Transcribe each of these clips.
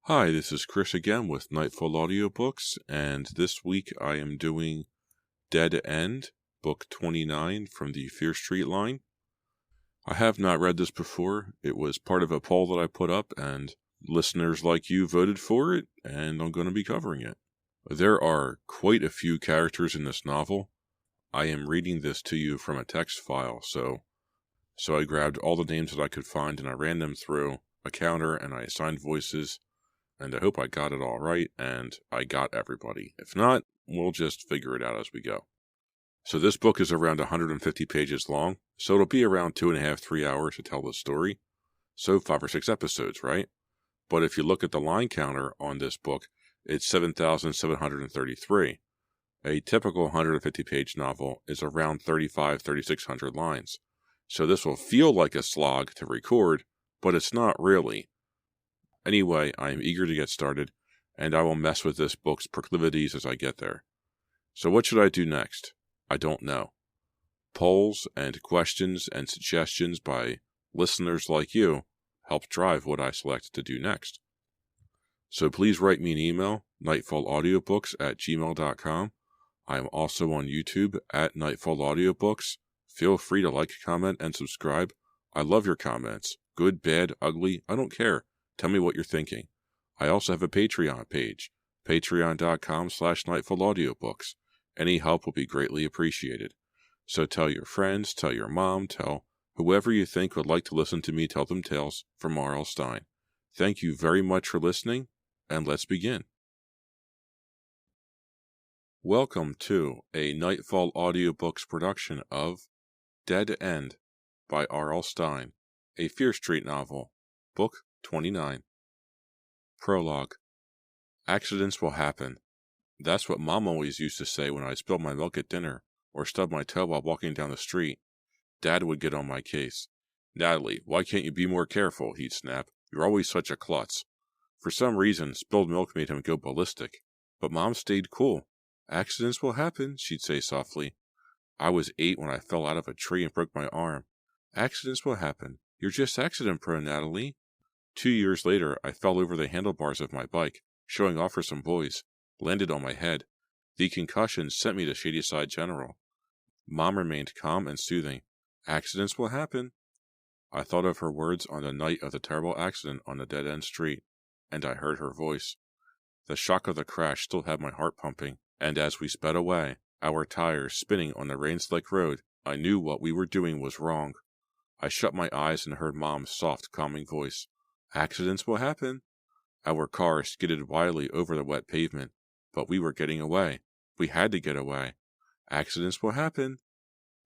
Hi, this is Chris again with Nightfall Audiobooks, and this week I am doing Dead End, Book 29 from the Fear Street line. I have not read this before. It was part of a poll that I put up, and listeners like you voted for it, and I'm going to be covering it. There are quite a few characters in this novel. I am reading this to you from a text file, so I grabbed all the names that I could find and I ran them through a counter and I assigned voices. And I hope I got it all right, and I got everybody. If not, we'll just figure it out as we go. So this book is around 150 pages long, so it'll be around 2.5, 3 hours to tell the story. So 5 or 6 episodes, right? But if you look at the line counter on this book, it's 7,733. A typical 150-page novel is around 3,600 lines. So this will feel like a slog to record, but it's not really. Anyway, I am eager to get started, and I will mess with this book's proclivities as I get there. So what should I do next? I don't know. Polls and questions and suggestions by listeners like you help drive what I select to do next. So please write me an email, nightfallaudiobooks@gmail.com. I am also on YouTube at Nightfall Audiobooks. Feel free to like, comment, and subscribe. I love your comments. Good, bad, ugly, I don't care. Tell me what you're thinking. I also have a Patreon page, patreon.com/nightfallaudiobooks. Any help will be greatly appreciated. So tell your friends, tell your mom, tell whoever you think would like to listen to me tell them tales from R.L. Stine. Thank you very much for listening, and let's begin. Welcome to a Nightfall Audiobooks production of Dead End by R.L. Stine, a Fear Street novel, Book 29. Prologue. Accidents will happen. That's what Mom always used to say when I spilled my milk at dinner or stubbed my toe while walking down the street. Dad would get on my case. "Natalie, why can't you be more careful?" he'd snap. "You're always such a klutz." For some reason, spilled milk made him go ballistic. But Mom stayed cool. "Accidents will happen," she'd say softly. I was 8 when I fell out of a tree and broke my arm. "Accidents will happen. You're just accident-prone, Natalie." 2 years later, I fell over the handlebars of my bike, showing off for some boys, landed on my head. The concussion sent me to Shadyside General. Mom remained calm and soothing. "Accidents will happen." I thought of her words on the night of the terrible accident on the dead-end street, and I heard her voice. The shock of the crash still had my heart pumping, and as we sped away, our tires spinning on the rain-slick road, I knew what we were doing was wrong. I shut my eyes and heard Mom's soft, calming voice. "Accidents will happen." Our car skidded wildly over the wet pavement, but we were getting away. We had to get away. "Accidents will happen."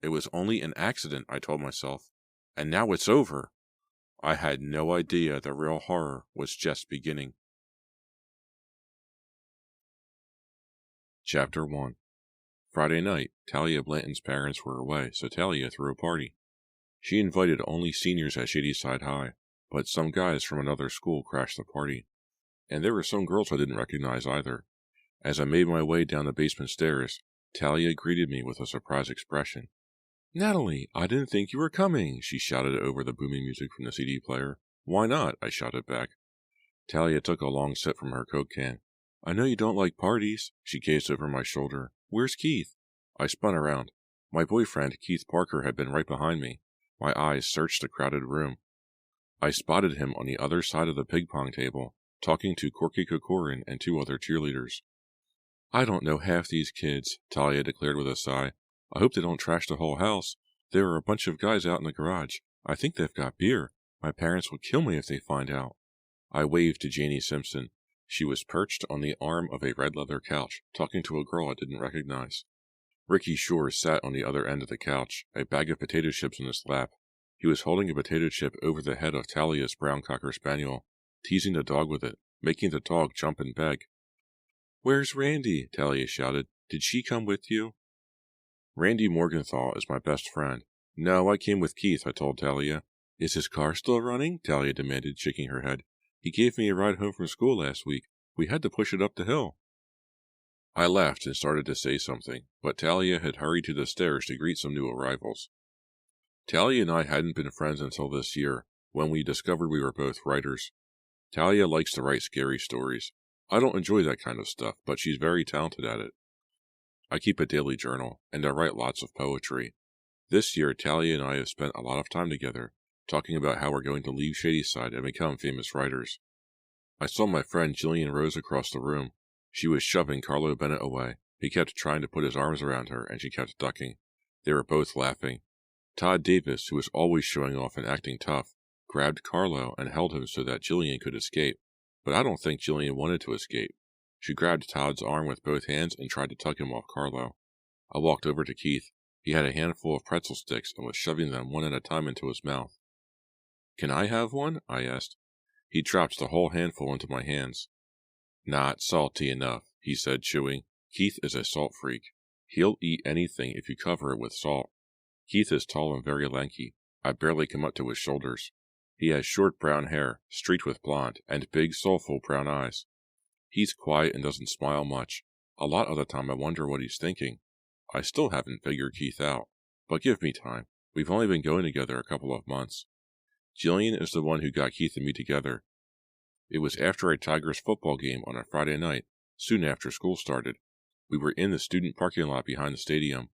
It was only an accident, I told myself. And now it's over. I had no idea the real horror was just beginning. Chapter 1. Friday night, Talia Blanton's parents were away, so Talia threw a party. She invited only seniors at Shadyside High, but some guys from another school crashed the party. And there were some girls I didn't recognize either. As I made my way down the basement stairs, Talia greeted me with a surprised expression. "Natalie, I didn't think you were coming," she shouted over the booming music from the CD player. "Why not?" I shouted back. Talia took a long sip from her Coke can. "I know you don't like parties." She gazed over my shoulder. "Where's Keith?" I spun around. My boyfriend, Keith Parker, had been right behind me. My eyes searched the crowded room. I spotted him on the other side of the ping-pong table, talking to Corky Kokorin and 2 other cheerleaders. "I don't know half these kids," Talia declared with a sigh. "I hope they don't trash the whole house. There are a bunch of guys out in the garage. I think they've got beer. My parents will kill me if they find out." I waved to Janie Simpson. She was perched on the arm of a red leather couch, talking to a girl I didn't recognize. Ricky Shore sat on the other end of the couch, a bag of potato chips in his lap. He was holding a potato chip over the head of Talia's brown cocker spaniel, teasing the dog with it, making the dog jump and beg. "Where's Randy?" Talia shouted. "Did she come with you?" "Randy Morgenthau is my best friend." "No, I came with Keith," I told Talia. "Is his car still running?" Talia demanded, shaking her head. "He gave me a ride home from school last week. We had to push it up the hill." I laughed and started to say something, but Talia had hurried to the stairs to greet some new arrivals. Talia and I hadn't been friends until this year, when we discovered we were both writers. Talia likes to write scary stories. I don't enjoy that kind of stuff, but she's very talented at it. I keep a daily journal, and I write lots of poetry. This year, Talia and I have spent a lot of time together, talking about how we're going to leave Shadyside and become famous writers. I saw my friend Jillian Rose across the room. She was shoving Carlo Bennett away. He kept trying to put his arms around her, and she kept ducking. They were both laughing. Todd Davis, who was always showing off and acting tough, grabbed Carlo and held him so that Jillian could escape. But I don't think Jillian wanted to escape. She grabbed Todd's arm with both hands and tried to tug him off Carlo. I walked over to Keith. He had a handful of pretzel sticks and was shoving them one at a time into his mouth. "Can I have one?" I asked. He dropped the whole handful into my hands. "Not salty enough," he said, chewing. Keith is a salt freak. He'll eat anything if you cover it with salt. Keith is tall and very lanky. I barely come up to his shoulders. He has short brown hair, streaked with blonde, and big, soulful brown eyes. He's quiet and doesn't smile much. A lot of the time I wonder what he's thinking. I still haven't figured Keith out. But give me time. We've only been going together a couple of months. Jillian is the one who got Keith and me together. It was after a Tigers football game on a Friday night, soon after school started. We were in the student parking lot behind the stadium.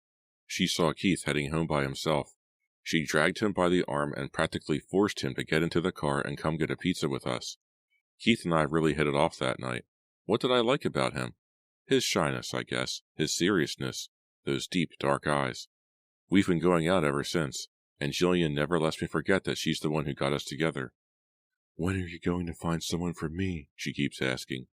She saw Keith heading home by himself. She dragged him by the arm and practically forced him to get into the car and come get a pizza with us. Keith and I really hit it off that night. What did I like about him? His shyness, I guess. His seriousness. Those deep, dark eyes. We've been going out ever since, and Jillian never lets me forget that she's the one who got us together. "When are you going to find someone for me?" she keeps asking.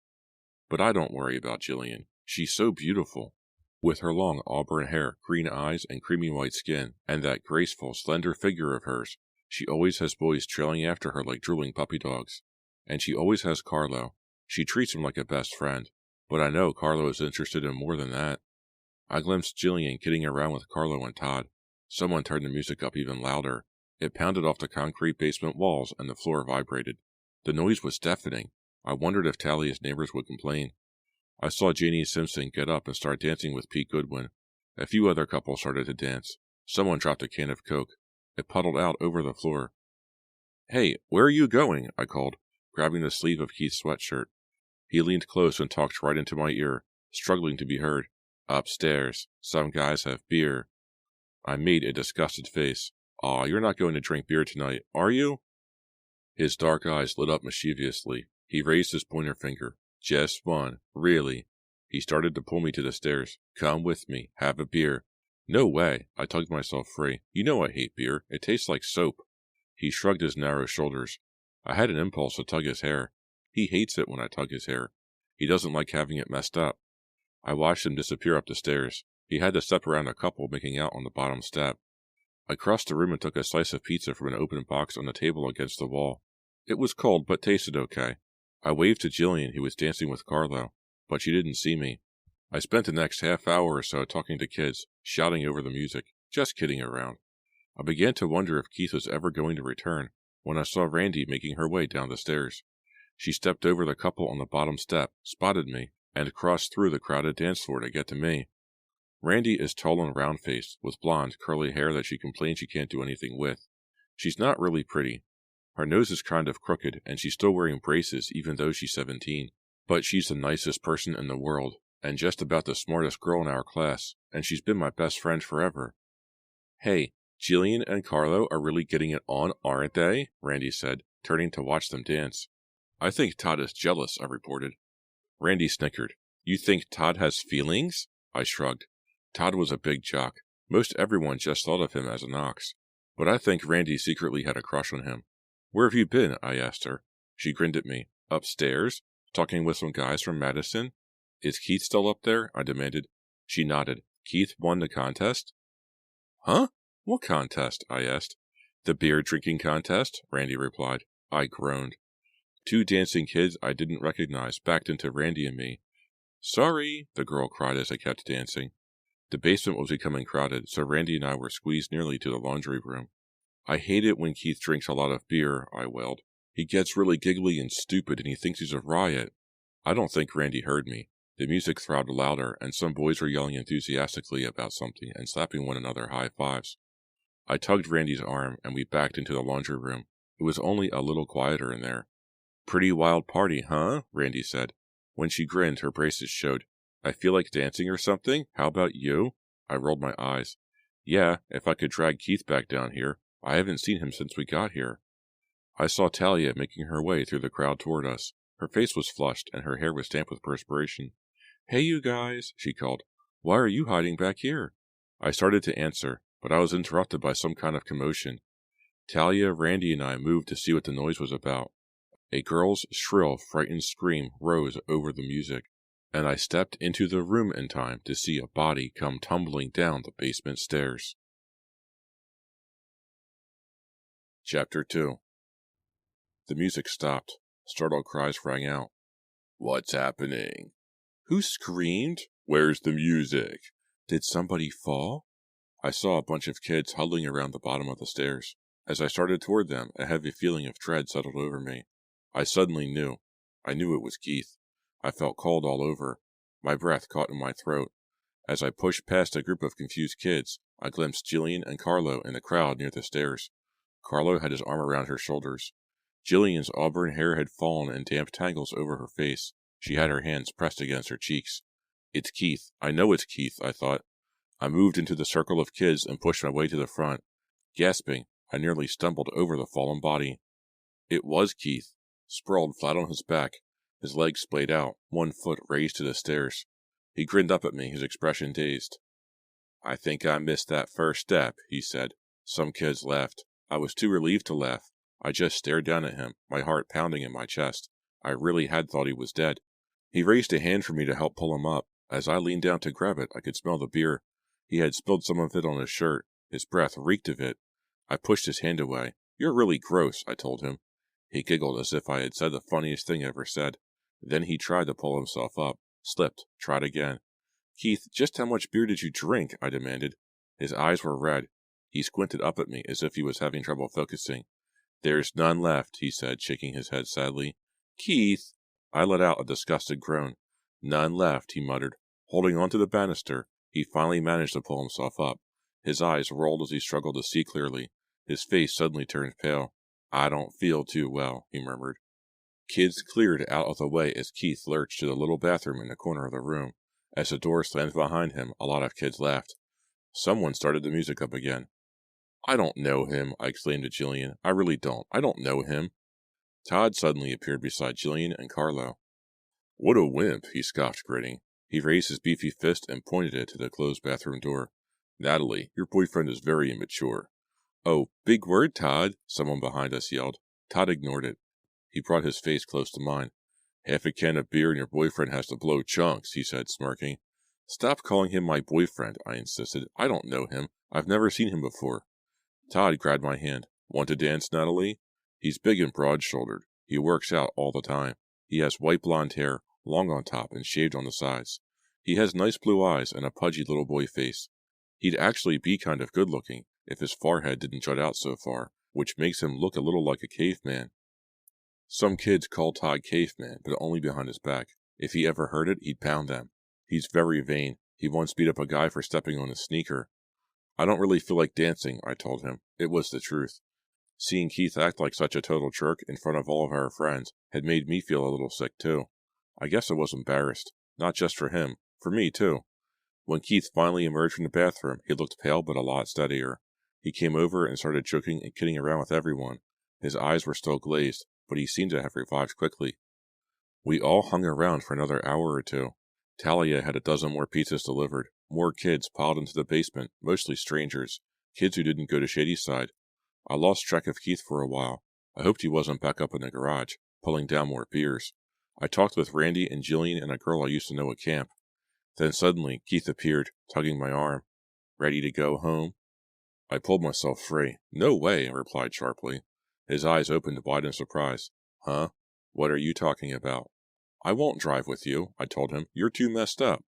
But I don't worry about Jillian. She's so beautiful. With her long auburn hair, green eyes, and creamy white skin, and that graceful, slender figure of hers, she always has boys trailing after her like drooling puppy dogs. And she always has Carlo. She treats him like a best friend. But I know Carlo is interested in more than that. I glimpsed Jillian kidding around with Carlo and Todd. Someone turned the music up even louder. It pounded off the concrete basement walls, and the floor vibrated. The noise was deafening. I wondered if Talia's neighbors would complain. I saw Janie Simpson get up and start dancing with Pete Goodwin. A few other couples started to dance. Someone dropped a can of Coke. It puddled out over the floor. "Hey, where are you going?" I called, grabbing the sleeve of Keith's sweatshirt. He leaned close and talked right into my ear, struggling to be heard. "Upstairs. Some guys have beer." I made a disgusted face. "Aw, you're not going to drink beer tonight, are you?" His dark eyes lit up mischievously. He raised his pointer finger. "Just one. Really?" He started to pull me to the stairs. "Come with me. Have a beer." "No way." I tugged myself free. "You know I hate beer. It tastes like soap." He shrugged his narrow shoulders. I had an impulse to tug his hair. He hates it when I tug his hair. He doesn't like having it messed up. I watched him disappear up the stairs. He had to step around a couple making out on the bottom step. I crossed the room and took a slice of pizza from an open box on the table against the wall. It was cold, but tasted okay. I waved to Jillian, who was dancing with Carlo, but she didn't see me. I spent the next half hour or so talking to kids, shouting over the music, just kidding around. I began to wonder if Keith was ever going to return, when I saw Randy making her way down the stairs. She stepped over the couple on the bottom step, spotted me, and crossed through the crowded dance floor to get to me. Randy is tall and round-faced, with blonde, curly hair that she complains she can't do anything with. She's not really pretty. Her nose is kind of crooked, and she's still wearing braces even though she's 17. But she's the nicest person in the world, and just about the smartest girl in our class, and she's been my best friend forever. "Hey, Jillian and Carlo are really getting it on, aren't they?" Randy said, turning to watch them dance. "I think Todd is jealous," I reported. Randy snickered. "You think Todd has feelings?" I shrugged. Todd was a big jock. Most everyone just thought of him as an ox. But I think Randy secretly had a crush on him. "Where have you been?" I asked her. She grinned at me. "Upstairs? Talking with some guys from Madison?" "Is Keith still up there?" I demanded. She nodded. "Keith won the contest?" "Huh? What contest?" I asked. "The beer drinking contest," Randy replied. I groaned. Two dancing kids I didn't recognize backed into Randy and me. "Sorry," the girl cried as I kept dancing. The basement was becoming crowded, so Randy and I were squeezed nearly to the laundry room. "I hate it when Keith drinks a lot of beer," I wailed. "He gets really giggly and stupid, and he thinks he's a riot." I don't think Randy heard me. The music throbbed louder, and some boys were yelling enthusiastically about something and slapping one another high fives. I tugged Randy's arm, and we backed into the laundry room. It was only a little quieter in there. Pretty wild party, huh? Randy said. When she grinned, her braces showed. I feel like dancing or something. How about you? I rolled my eyes. Yeah, if I could drag Keith back down here. I haven't seen him since we got here. I saw Talia making her way through the crowd toward us. Her face was flushed, and her hair was damp with perspiration. Hey, you guys, she called. Why are you hiding back here? I started to answer, but I was interrupted by some kind of commotion. Talia, Randy, and I moved to see what the noise was about. A girl's shrill, frightened scream rose over the music, and I stepped into the room in time to see a body come tumbling down the basement stairs. Chapter 2. The music stopped. Startled cries rang out. What's happening? Who screamed? Where's the music? Did somebody fall? I saw a bunch of kids huddling around the bottom of the stairs. As I started toward them, a heavy feeling of dread settled over me. I suddenly knew. I knew it was Keith. I felt cold all over. My breath caught in my throat. As I pushed past a group of confused kids, I glimpsed Jillian and Carlo in the crowd near the stairs. Carlo had his arm around her shoulders. Jillian's auburn hair had fallen in damp tangles over her face. She had her hands pressed against her cheeks. It's Keith. I know it's Keith, I thought. I moved into the circle of kids and pushed my way to the front. Gasping, I nearly stumbled over the fallen body. It was Keith, sprawled flat on his back, his legs splayed out, one foot raised to the stairs. He grinned up at me, his expression dazed. I think I missed that first step, he said. Some kids laughed. I was too relieved to laugh. I just stared down at him, my heart pounding in my chest. I really had thought he was dead. He raised a hand for me to help pull him up. As I leaned down to grab it, I could smell the beer. He had spilled some of it on his shirt. His breath reeked of it. I pushed his hand away. You're really gross, I told him. He giggled as if I had said the funniest thing ever said. Then he tried to pull himself up, slipped, tried again. Keith, just how much beer did you drink? I demanded. His eyes were red. He squinted up at me as if he was having trouble focusing. There's none left, he said, shaking his head sadly. Keith! I let out a disgusted groan. None left, he muttered. Holding on to the banister, he finally managed to pull himself up. His eyes rolled as he struggled to see clearly. His face suddenly turned pale. I don't feel too well, he murmured. Kids cleared out of the way as Keith lurched to the little bathroom in the corner of the room. As the door slammed behind him, a lot of kids laughed. Someone started the music up again. I don't know him, I exclaimed to Jillian. I really don't. I don't know him. Todd suddenly appeared beside Jillian and Carlo. What a wimp, he scoffed, grinning. He raised his beefy fist and pointed it to the closed bathroom door. Natalie, your boyfriend is very immature. Oh, big word, Todd, someone behind us yelled. Todd ignored it. He brought his face close to mine. Half a can of beer and your boyfriend has to blow chunks, he said, smirking. Stop calling him my boyfriend, I insisted. I don't know him. I've never seen him before. Todd grabbed my hand. Want to dance, Natalie? He's big and broad-shouldered. He works out all the time. He has white blonde hair, long on top and shaved on the sides. He has nice blue eyes and a pudgy little boy face. He'd actually be kind of good-looking if his forehead didn't jut out so far, which makes him look a little like a caveman. Some kids call Todd caveman, but only behind his back. If he ever heard it, he'd pound them. He's very vain. He once beat up a guy for stepping on his sneaker. I don't really feel like dancing, I told him. It was the truth. Seeing Keith act like such a total jerk in front of all of our friends had made me feel a little sick, too. I guess I was embarrassed. Not just for him. For me, too. When Keith finally emerged from the bathroom, he looked pale but a lot steadier. He came over and started joking and kidding around with everyone. His eyes were still glazed, but he seemed to have revived quickly. We all hung around for another hour or two. Talia had a dozen more pizzas delivered. More kids piled into the basement, mostly strangers, kids who didn't go to Shadyside. I lost track of Keith for a while. I hoped he wasn't back up in the garage, pulling down more beers. I talked with Randy and Jillian and a girl I used to know at camp. Then suddenly, Keith appeared, tugging my arm. Ready to go home? I pulled myself free. No way, I replied sharply. His eyes opened wide in surprise. Huh? What are you talking about? I won't drive with you, I told him. You're too messed up.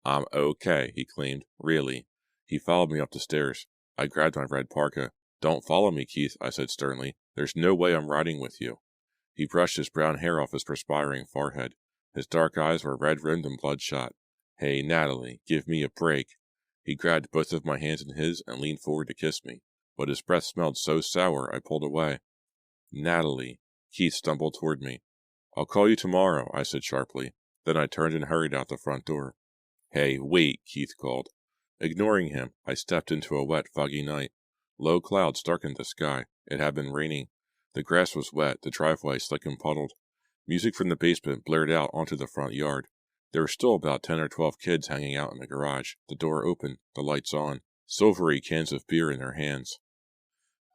I'm okay, he claimed. Really. He followed me up the stairs. I grabbed my red parka. Don't follow me, Keith, I said sternly. There's no way I'm riding with you. He brushed his brown hair off his perspiring forehead. His dark eyes were red-rimmed and bloodshot. Hey, Natalie, give me a break. He grabbed both of my hands in his and leaned forward to kiss me, but his breath smelled so sour I pulled away. Natalie. Keith stumbled toward me. I'll call you tomorrow, I said sharply. Then I turned and hurried out the front door. Hey, wait, Keith called. Ignoring him, I stepped into a wet, foggy night. Low clouds darkened the sky. It had been raining. The grass was wet, the driveway slick and puddled. Music from the basement blared out onto the front yard. There were still about 10 or 12 kids hanging out in the garage, the door open, the lights on, silvery cans of beer in their hands.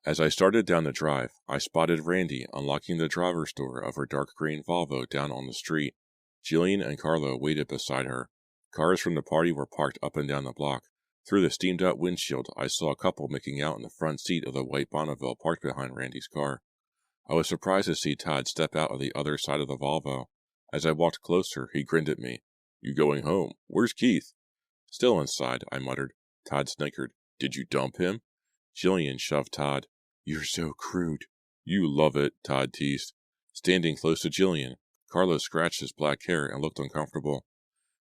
As I started down the drive, I spotted Randy unlocking the driver's door of her dark green Volvo down on the street. Jillian and Carlo waited beside her. Cars from the party were parked up and down the block. Through the steamed-out windshield, I saw a couple making out in the front seat of the white Bonneville parked behind Randy's car. I was surprised to see Todd step out of the other side of the Volvo. As I walked closer, he grinned at me. You going home? Where's Keith? Still inside, I muttered. Todd snickered. Did you dump him? Jillian shoved Todd. You're so crude. You love it, Todd teased. Standing close to Jillian, Carlo scratched his black hair and looked uncomfortable.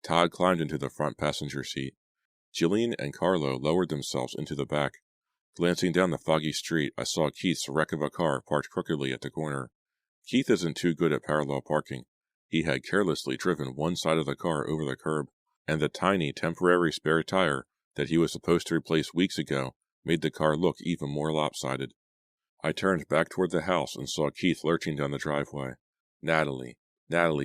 Todd climbed into the front passenger seat. Jillian and Carlo lowered themselves into the back. Glancing down the foggy street, I saw Keith's wreck of a car parked crookedly at the corner. Keith isn't too good at parallel parking. He had carelessly driven one side of the car over the curb, and the tiny temporary spare tire that he was supposed to replace weeks ago made the car look even more lopsided. I turned back toward the house and saw Keith lurching down the driveway. Natalie,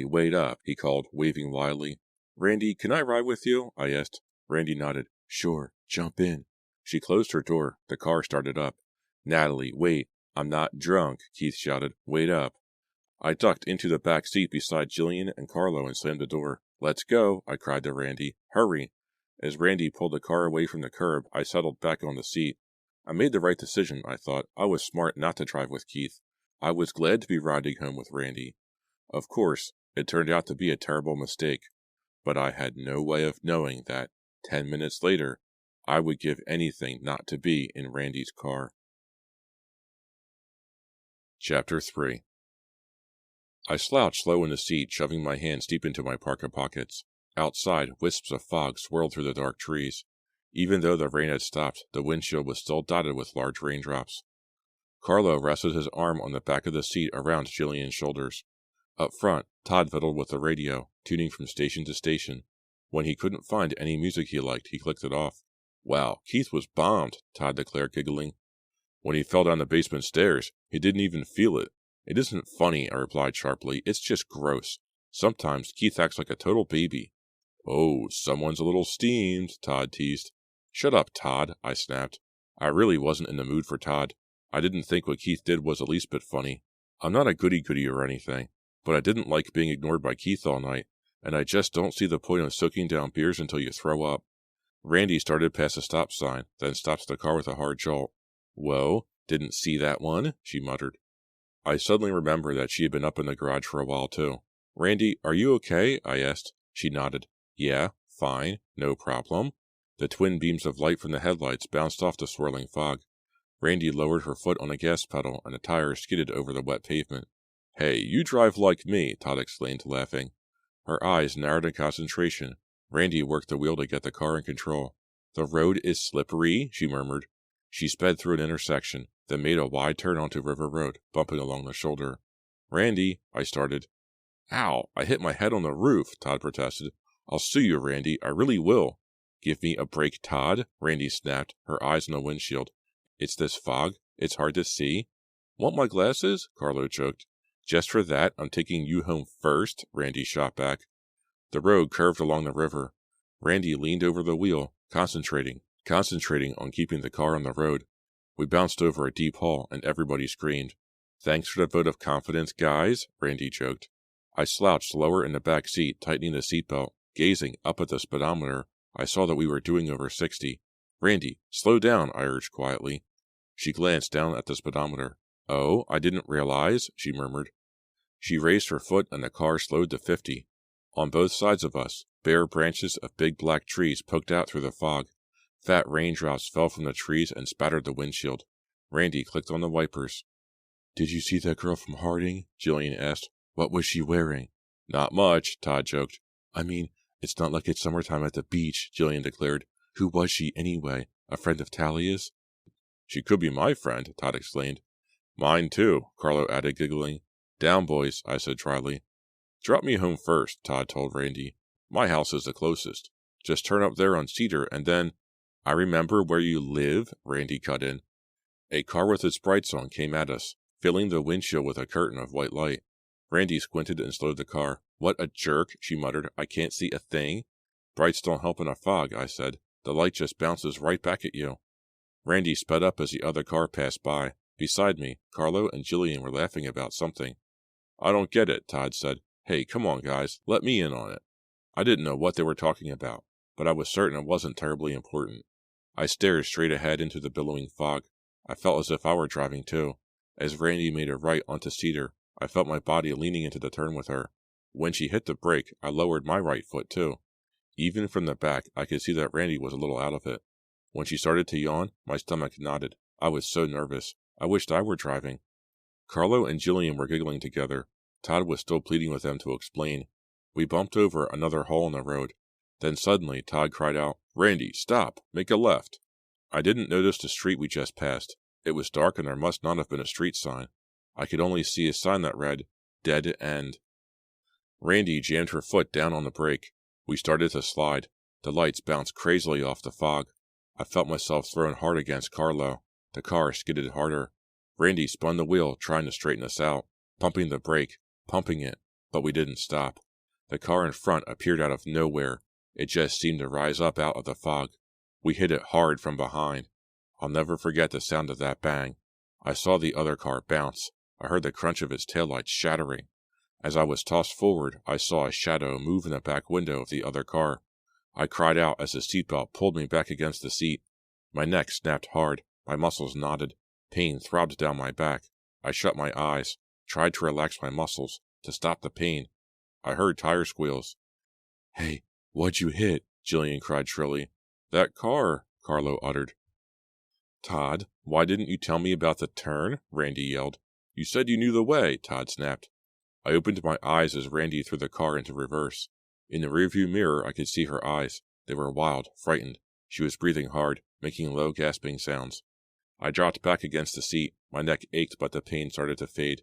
wait up, he called, waving wildly. Randy, can I ride with you? I asked. Randy nodded. Sure, jump in. She closed her door. The car started up. Natalie, wait. I'm not drunk, Keith shouted. Wait up. I ducked into the back seat beside Jillian and Carlo and slammed the door. Let's go, I cried to Randy. Hurry. As Randy pulled the car away from the curb, I settled back on the seat. I made the right decision, I thought. I was smart not to drive with Keith. I was glad to be riding home with Randy. Of course, it turned out to be a terrible mistake, but I had no way of knowing that, 10 minutes later, I would give anything not to be in Randy's car. Chapter 3. I slouched low in the seat, shoving my hands deep into my parka pockets. Outside, wisps of fog swirled through the dark trees. Even though the rain had stopped, the windshield was still dotted with large raindrops. Carlo rested his arm on the back of the seat around Jillian's shoulders. Up front, Todd fiddled with the radio, tuning from station to station. When he couldn't find any music he liked, he clicked it off. Wow, Keith was bombed, Todd declared, giggling. When he fell down the basement stairs, he didn't even feel it. It isn't funny, I replied sharply. It's just gross. Sometimes Keith acts like a total baby. Oh, someone's a little steamed, Todd teased. Shut up, Todd, I snapped. I really wasn't in the mood for Todd. I didn't think what Keith did was the least bit funny. I'm not a goody-goody or anything, but I didn't like being ignored by Keith all night, and I just don't see the point of soaking down beers until you throw up. Randy started past a stop sign, then stopped the car with a hard jolt. Whoa, didn't see that one, she muttered. I suddenly remembered that she had been up in the garage for a while, too. Randy, are you okay? I asked. She nodded. Yeah, fine, no problem. The twin beams of light from the headlights bounced off the swirling fog. Randy lowered her foot on the gas pedal, and the tire skidded over the wet pavement. Hey, you drive like me, Todd exclaimed, laughing. Her eyes narrowed in concentration. Randy worked the wheel to get the car in control. The road is slippery, she murmured. She sped through an intersection, then made a wide turn onto River Road, bumping along the shoulder. Randy, I started. Ow, I hit my head on the roof, Todd protested. I'll sue you, Randy, I really will. Give me a break, Todd, Randy snapped, her eyes on the windshield. It's this fog. It's hard to see. Want my glasses? Carlo joked. Just for that, I'm taking you home first, Randy shot back. The road curved along the river. Randy leaned over the wheel, concentrating on keeping the car on the road. We bounced over a deep hole, and everybody screamed. Thanks for the vote of confidence, guys, Randy joked. I slouched lower in the back seat, tightening the seatbelt. Gazing up at the speedometer, I saw that we were doing over 60. Randy, slow down, I urged quietly. She glanced down at the speedometer. Oh, I didn't realize, she murmured. She raised her foot and the car slowed to 50. On both sides of us, bare branches of big black trees poked out through the fog. Fat raindrops fell from the trees and spattered the windshield. Randy clicked on the wipers. Did you see that girl from Harding? Jillian asked. What was she wearing? Not much, Todd joked. I mean, it's not like it's summertime at the beach, Jillian declared. Who was she, anyway? A friend of Talia's? She could be my friend, Todd explained. Mine, too, Carlo added, giggling. Down, boys, I said dryly. Drop me home first, Todd told Randy. My house is the closest. Just turn up there on Cedar and then... I remember where you live, Randy cut in. A car with its brights on came at us, filling the windshield with a curtain of white light. Randy squinted and slowed the car. What a jerk, she muttered. I can't see a thing. Brights don't help in a fog, I said. The light just bounces right back at you. Randy sped up as the other car passed by. Beside me, Carlo and Jillian were laughing about something. I don't get it, Todd said. Hey, come on, guys, let me in on it. I didn't know what they were talking about, but I was certain it wasn't terribly important. I stared straight ahead into the billowing fog. I felt as if I were driving too. As Randy made a right onto Cedar, I felt my body leaning into the turn with her. When she hit the brake, I lowered my right foot too. Even from the back, I could see that Randy was a little out of it. When she started to yawn, my stomach knotted. I was so nervous. I wished I were driving. Carlo and Jillian were giggling together. Todd was still pleading with them to explain. We bumped over another hole in the road. Then suddenly, Todd cried out, Randy, stop! Make a left! I didn't notice the street we just passed. It was dark and there must not have been a street sign. I could only see a sign that read, Dead End. Randy jammed her foot down on the brake. We started to slide. The lights bounced crazily off the fog. I felt myself thrown hard against Carlo. The car skidded harder. Randy spun the wheel, trying to straighten us out, pumping the brake, pumping it, but we didn't stop. The car in front appeared out of nowhere. It just seemed to rise up out of the fog. We hit it hard from behind. I'll never forget the sound of that bang. I saw the other car bounce. I heard the crunch of its taillights shattering. As I was tossed forward, I saw a shadow move in the back window of the other car. I cried out as the seatbelt pulled me back against the seat. My neck snapped hard. My muscles knotted. Pain throbbed down my back. I shut my eyes, tried to relax my muscles, to stop the pain. I heard tire squeals. Hey, what'd you hit? Jillian cried shrilly. That car, Carlo uttered. Todd, why didn't you tell me about the turn? Randy yelled. You said you knew the way, Todd snapped. I opened my eyes as Randy threw the car into reverse. In the rearview mirror, I could see her eyes. They were wild, frightened. She was breathing hard, making low, gasping sounds. I dropped back against the seat. My neck ached, but the pain started to fade.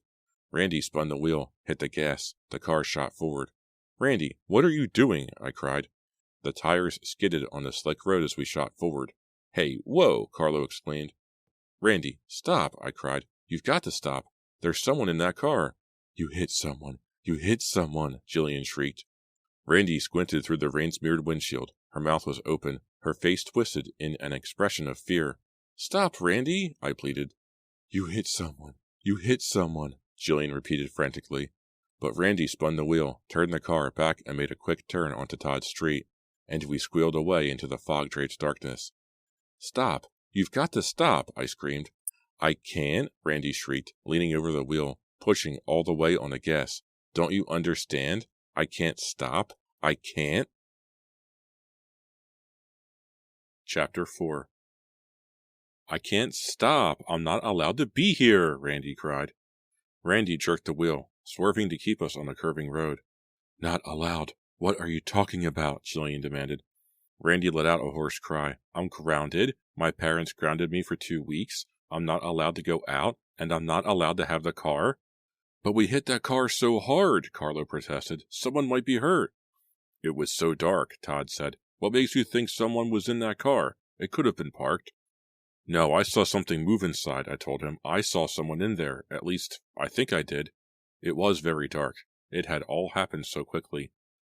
Randy spun the wheel, hit the gas. The car shot forward. Randy, what are you doing? I cried. The tires skidded on the slick road as we shot forward. Hey, whoa, Carlo exclaimed. Randy, stop, I cried. You've got to stop. There's someone in that car. You hit someone. You hit someone, Jillian shrieked. Randy squinted through the rain-smeared windshield. Her mouth was open, her face twisted in an expression of fear. Stop, Randy, I pleaded. You hit someone. You hit someone, Jillian repeated frantically. But Randy spun the wheel, turned the car back, and made a quick turn onto Todd's street, and we squealed away into the fog-draped darkness. Stop! You've got to stop! I screamed. I can't, Randy shrieked, leaning over the wheel, pushing all the way on the gas. Don't you understand? I can't stop. I can't. Chapter 4. I can't stop. I'm not allowed to be here, Randy cried. Randy jerked the wheel, swerving to keep us on the curving road. Not allowed. What are you talking about? Jillian demanded. Randy let out a hoarse cry. I'm grounded. My parents grounded me for 2 weeks. I'm not allowed to go out, and I'm not allowed to have the car. But we hit that car so hard, Carlo protested. Someone might be hurt. It was so dark, Todd said. What makes you think someone was in that car? It could have been parked. No, I saw something move inside, I told him. I saw someone in there. At least, I think I did. It was very dark. It had all happened so quickly.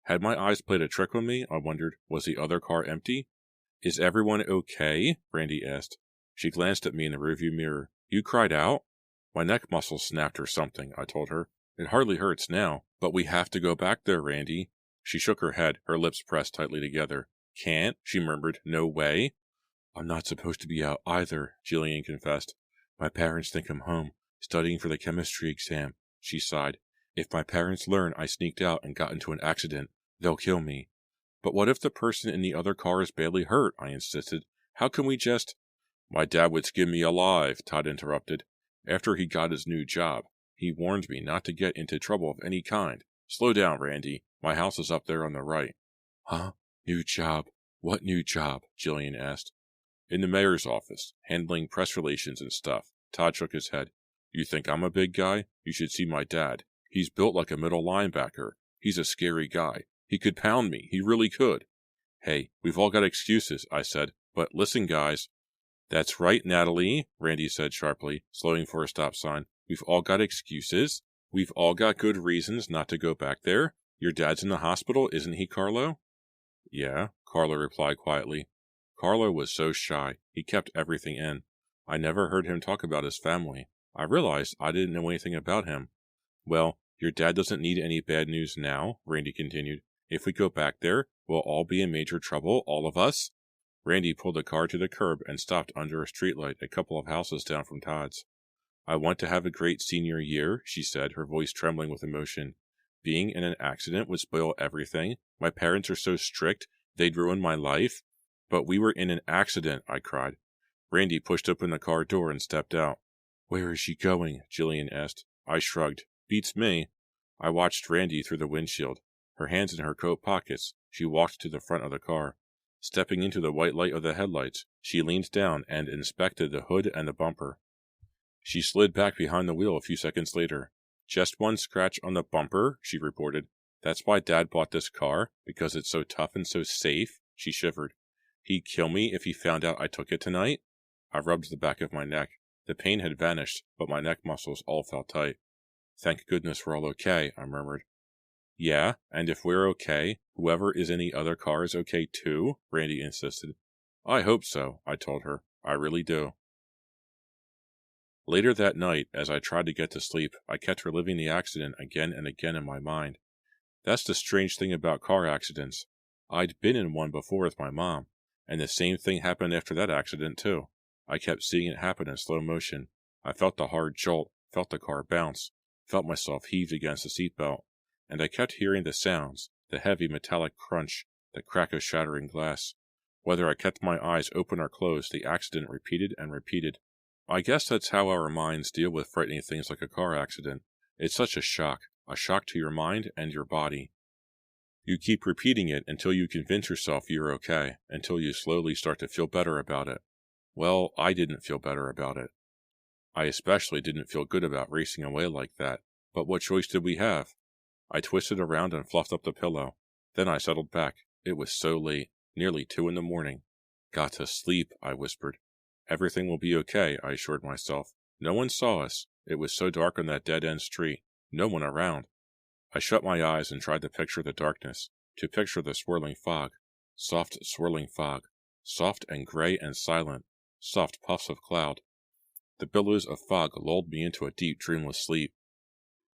Had my eyes played a trick on me? I wondered. Was the other car empty? Is everyone okay? Randy asked. She glanced at me in the rearview mirror. You cried out? My neck muscle snapped or something, I told her. It hardly hurts now, but we have to go back there, Randy. She shook her head, her lips pressed tightly together. Can't, she murmured. No way. I'm not supposed to be out either, Jillian confessed. My parents think I'm home, studying for the chemistry exam, she sighed. If my parents learn I sneaked out and got into an accident, they'll kill me. But what if the person in the other car is badly hurt? I insisted. How can we just... My dad would skin me alive, Todd interrupted. After he got his new job, he warned me not to get into trouble of any kind. Slow down, Randy. My house is up there on the right. Huh? New job? What new job? Jillian asked. In the mayor's office, handling press relations and stuff. Todd shook his head. You think I'm a big guy? You should see my dad. He's built like a middle linebacker. He's a scary guy. He could pound me. He really could. Hey, we've all got excuses, I said. But listen, guys. That's right, Natalie, Randy said sharply, slowing for a stop sign. We've all got excuses. We've all got good reasons not to go back there. Your dad's in the hospital, isn't he, Carlo? Yeah, Carlo replied quietly. Carlo was so shy. He kept everything in. I never heard him talk about his family. I realized I didn't know anything about him. Well, your dad doesn't need any bad news now, Randy continued. If we go back there, we'll all be in major trouble, all of us. Randy pulled the car to the curb and stopped under a streetlight a couple of houses down from Todd's. I want to have a great senior year, she said, her voice trembling with emotion. Being in an accident would spoil everything. My parents are so strict, they'd ruin my life. But we were in an accident, I cried. Randy pushed open the car door and stepped out. Where is she going? Jillian asked. I shrugged. Beats me. I watched Randy through the windshield. Her hands in her coat pockets, she walked to the front of the car. Stepping into the white light of the headlights, she leaned down and inspected the hood and the bumper. She slid back behind the wheel a few seconds later. Just one scratch on the bumper, she reported. That's why Dad bought this car, because it's so tough and so safe, she shivered. He'd kill me if he found out I took it tonight? I rubbed the back of my neck. The pain had vanished, but my neck muscles all felt tight. Thank goodness we're all okay, I murmured. Yeah, and if we're okay, whoever is in the other car is okay too, Randy insisted. I hope so, I told her. I really do. Later that night, as I tried to get to sleep, I kept reliving the accident again and again in my mind. That's the strange thing about car accidents. I'd been in one before with my mom, and the same thing happened after that accident too. I kept seeing it happen in slow motion. I felt the hard jolt, felt the car bounce, felt myself heaved against the seatbelt, and I kept hearing the sounds, the heavy metallic crunch, the crack of shattering glass. Whether I kept my eyes open or closed, the accident repeated and repeated. I guess that's how our minds deal with frightening things like a car accident. It's such a shock to your mind and your body. You keep repeating it until you convince yourself you're okay, until you slowly start to feel better about it. Well, I didn't feel better about it. I especially didn't feel good about racing away like that, but what choice did we have? I twisted around and fluffed up the pillow. Then I settled back. It was so late, nearly 2 a.m. Got to sleep, I whispered. Everything will be okay, I assured myself. No one saw us. It was so dark on that dead-end street. No one around. I shut my eyes and tried to picture the darkness, to picture the swirling fog. Soft swirling fog. Soft and gray and silent. Soft puffs of cloud. The billows of fog lulled me into a deep, dreamless sleep.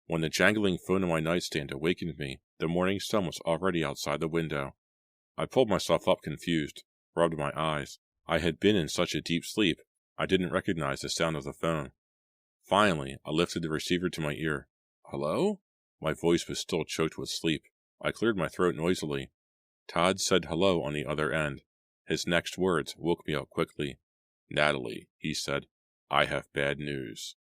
When the jangling phone on my nightstand awakened me, the morning sun was already outside the window. I pulled myself up confused, rubbed my eyes. I had been in such a deep sleep, I didn't recognize the sound of the phone. Finally, I lifted the receiver to my ear. Hello? My voice was still choked with sleep. I cleared my throat noisily. Todd said hello on the other end. His next words woke me up quickly. Natalie, he said, I have bad news.